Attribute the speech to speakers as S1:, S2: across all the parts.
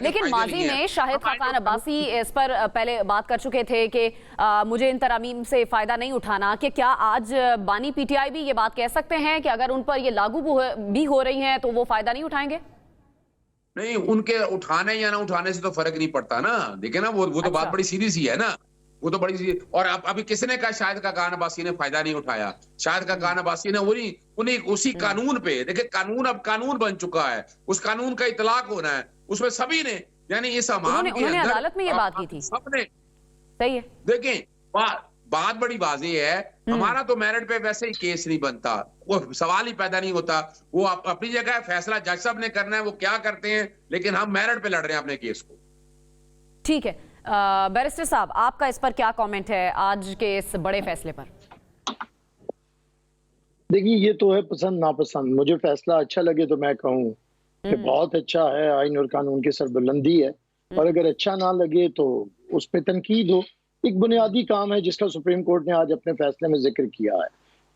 S1: लेकिन माजी में शाहिद खान अब्बासी इस पर पहले बात कर चुके थे कि मुझे इन तरमीम से फायदा नहीं उठाना, कि क्या आज बानी पीटीआई भी ये बात कह सकते हैं कि अगर उन पर ये लागू भी हो रही हैं तो वो फायदा नहीं उठाएंगे?
S2: नहीं, उनके उठाने या ना उठाने से तो फर्क नहीं पड़ता ना। देखिए ना, वो तो बात बड़ी सीधी सी है ना। वो तो बड़ी सी। और अभी किसने कहा शाहिद का खान अब्बासी ने फायदा नहीं उठाया? शाहिद का खान अब्बासी ने उन्हीं उसी कानून पे, देखिए कानून अब कानून बन चुका है, उस कानून का इतलाक होना है, उसमें सभी ने, यानी इस अमाम के अंदर
S1: अदालत में ये बात की थी
S2: सबने।
S1: सही है।
S2: देखें, बात बड़ी वाज़ेह है। हमारा तो मेरिट पे वैसे ही केस नहीं बनता, वो सवाल ही पैदा नहीं होता। वो अपनी जगह फैसला जज साहब ने करना है, वो क्या करते हैं, लेकिन हम मेरिट पे लड़ रहे हैं अपने केस को।
S1: ठीक है, बैरिस्टर साहब आपका इस पर क्या कमेंट है आज के इस बड़े फैसले पर?
S3: देखिए, ये तो है पसंद नापसंद। मुझे फैसला अच्छा लगे तो मैं कहूँ कि बहुत अच्छा है, आईन और कानून की सरबुलंदी है, और अगर अच्छा ना लगे तो उस पर तनकीद हो। एक बुनियादी काम है जिसका सुप्रीम कोर्ट ने आज अपने फैसले में जिक्र किया है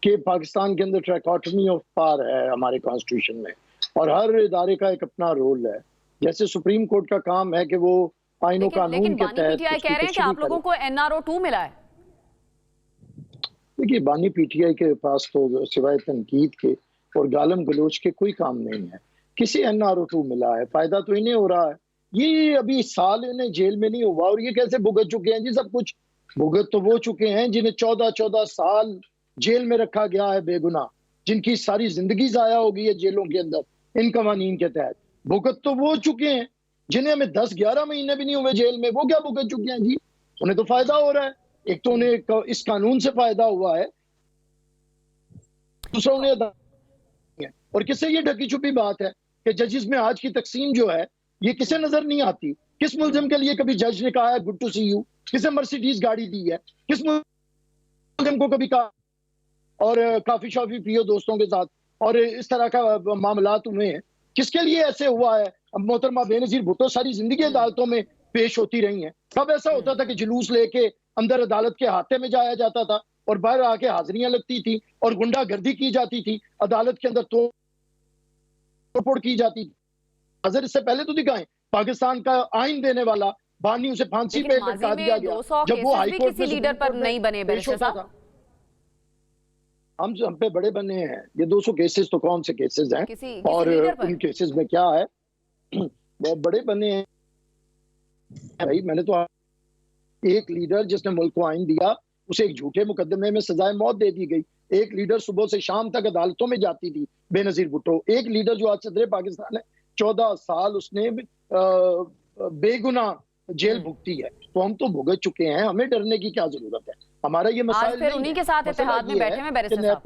S3: कि पाकिस्तान के अंदर ट्रैकोटमी ऑफ पावर है हमारे कॉन्स्टिट्यूशन में, और हर इदारे का एक अपना रोल है। जैसे सुप्रीम कोर्ट का काम है कि वो आईन और कानून के तहत
S1: कह रहे हैं कि आप लोगों को NRO 2 मिला है।
S3: देखिए, बानी पीटीआई के पास तो सिवाय तनकीद के और गालम गलोच के कोई काम नहीं है। किसी NRO 2 मिला है, फायदा तो इन्हें हो रहा है। ये अभी साल इन्हें जेल में नहीं हुआ और ये कैसे भुगत चुके हैं जी? सब कुछ भुगत तो वो चुके हैं जिन्हें 14-14 साल जेल में रखा गया है बेगुनाह, जिनकी सारी जिंदगी जाया हो गई है जेलों के अंदर इन कवानीन के तहत। भुगत तो वो चुके हैं जिन्हें हमें 10-11 महीने भी नहीं हुए जेल में, वो क्या भुगत चुके हैं जी? उन्हें तो फायदा हो रहा है। एक तो उन्हें इस कानून से फायदा हुआ है, दूसरा उन्हें, और किससे ये ढकी छुपी बात है कि जजेस में आज की तकसीम जो है ये किसे नजर नहीं आती? किस मुल्जिम के लिए कभी जज ने कहा है गुड टू सी यू? किसे मर्सिडीज गाड़ी दी है? किस मुल्जिम को कभी कहा और काफी शॉफी पियो दोस्तों के साथ और इस तरह का मामलात हुए हैं? किसके लिए ऐसे हुआ है? अब मोहतरमा बेनजीर भुट्टो सारी जिंदगी अदालतों में पेश होती रही हैं। कब ऐसा होता था कि जुलूस लेके अंदर अदालत के हाथे में जाया जाता था और बाहर आके हाजिरियां लगती थी और गुंडागर्दी की जाती थी, अदालत के अंदर तोड़फोड़ की जाती थी? हाजिर इससे पहले तो दिखाएं, पाकिस्तान का आइन देने वाला बानी उसे फांसी पे लटका दिया गया जब वो हाईकोर्ट में
S1: लीडर पर नहीं बने बैरिस्टर साहब।
S3: हम पे बड़े बने हैं। ये 200 केसेस तो कौन से केसेस हैं? और उन केसेस में क्या है, बहुत बड़े बने हैं भाई। मैंने तो एक लीडर जिसने मुल्क को आइन दिया, उसे एक झूठे मुकदमे में सजाए मौत दे दी गई। एक लीडर सुबह से शाम तक अदालतों में जाती थी, बेनजीर भुट्टो। एक लीडर जो आज सदर पाकिस्तान है, 14 साल उसने बेगुनाह जेल भुगती है। तो हम तो भुगत चुके हैं, हमें डरने की क्या जरूरत है? हमारा ये मसाइल नहीं,
S1: उन्हीं के साथ इत्तेहाद में बैठे हैं बैरिस्टर साहब।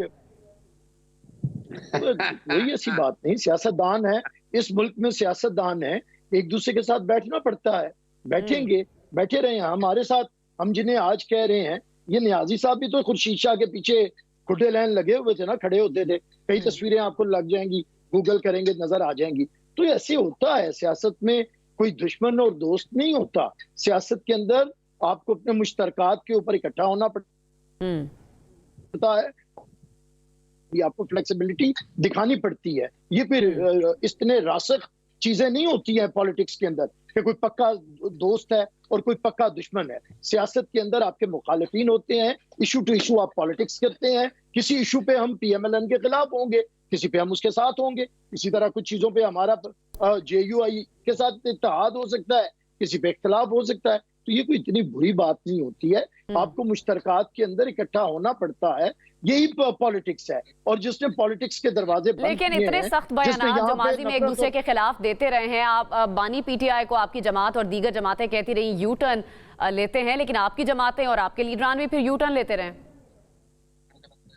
S3: वही ऐसी बात नहीं, सियासतदान है, इस मुल्क में सियासतदान है, एक दूसरे के साथ बैठना पड़ता है। बैठेंगे, बैठे रहे हैं हमारे साथ। हम जिन्हें आज कह रहे हैं, ये नियाजी साहब भी तो खुर्शीद शाह के पीछे खुटे लाइन लगे हुए थे ना, खड़े होते थे। कई तस्वीरें आपको लग जाएंगी, गूगल करेंगे नजर आ जाएंगी। तो ऐसे होता है, सियासत में कोई दुश्मन और दोस्त नहीं होता। सियासत के अंदर आपको अपने मुश्तरकात के ऊपर इकट्ठा होना पड़ता है, ये आपको फ्लेक्सिबिलिटी दिखानी पड़ती है। ये फिर इतने रासख चीजें नहीं होती हैं पॉलिटिक्स के अंदर कि कोई पक्का दोस्त है और कोई पक्का दुश्मन है। सियासत के अंदर आपके मुखालिफिन होते हैं, इशू टू इशू आप पॉलिटिक्स करते हैं। किसी इशू पे हम PMLN के खिलाफ होंगे, किसी पे हम उसके साथ होंगे। इसी तरह कुछ चीजों पे हमारा JUI के साथ इत्तेहाद हो सकता है, किसी पे इख्तिलाफ हो सकता है। तो ये कोई इतनी बुरी बात नहीं होती है। आपको मुश्तरकात के अंदर इकट्ठा होना पड़ता है, यही पॉलिटिक्स है। और जिसने पॉलिटिक्स के दरवाजे बंद
S1: लेकिन इतने सख्त बयान जो माजी में एक दूसरे के खिलाफ देते रहे हैं, आप बानी पीटीआई को आपकी जमात और दीगर जमातें कहती रही यू टर्न लेते हैं, लेकिन आपकी जमातें और आपके लीडरान भी फिर यू टर्न लेते रहे।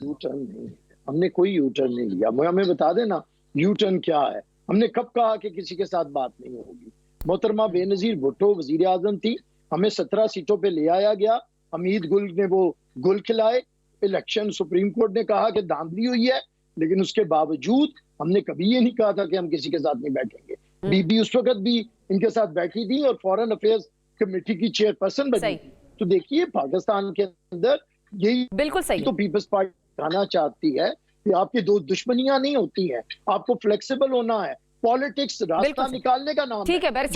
S3: यू टर्न नहीं, हमने कोई यू टर्न नहीं लिया। हमें बता देना यू टर्न क्या है। हमने कब कहा कि किसी के साथ बात नहीं होगी? मोहतरमा बेनजीर भुट्टो वजीर आजम थी, हमें 17 सीटों पे ले आया गया। हमीद गुल ने वो गुल खिलाए। इलेक्शन सुप्रीम कोर्ट ने कहा कि धांधली हुई है, लेकिन उसके बावजूद हमने कभी ये नहीं कहा था कि हम किसी के साथ नहीं बैठेंगे। बीबी उस वक्त भी इनके साथ बैठी थी और फॉरेन अफेयर्स कमेटी की चेयरपर्सन बनी। तो देखिए, पाकिस्तान के अंदर यही
S1: बिल्कुल सही
S3: तो पीपल्स पार्टी कहना चाहती है कि आपकी दो दुश्मनियां नहीं होती हैं, आपको फ्लेक्सिबल होना है। पॉलिटिक्स रास्ता निकालने का नाम है।
S1: ठीक है।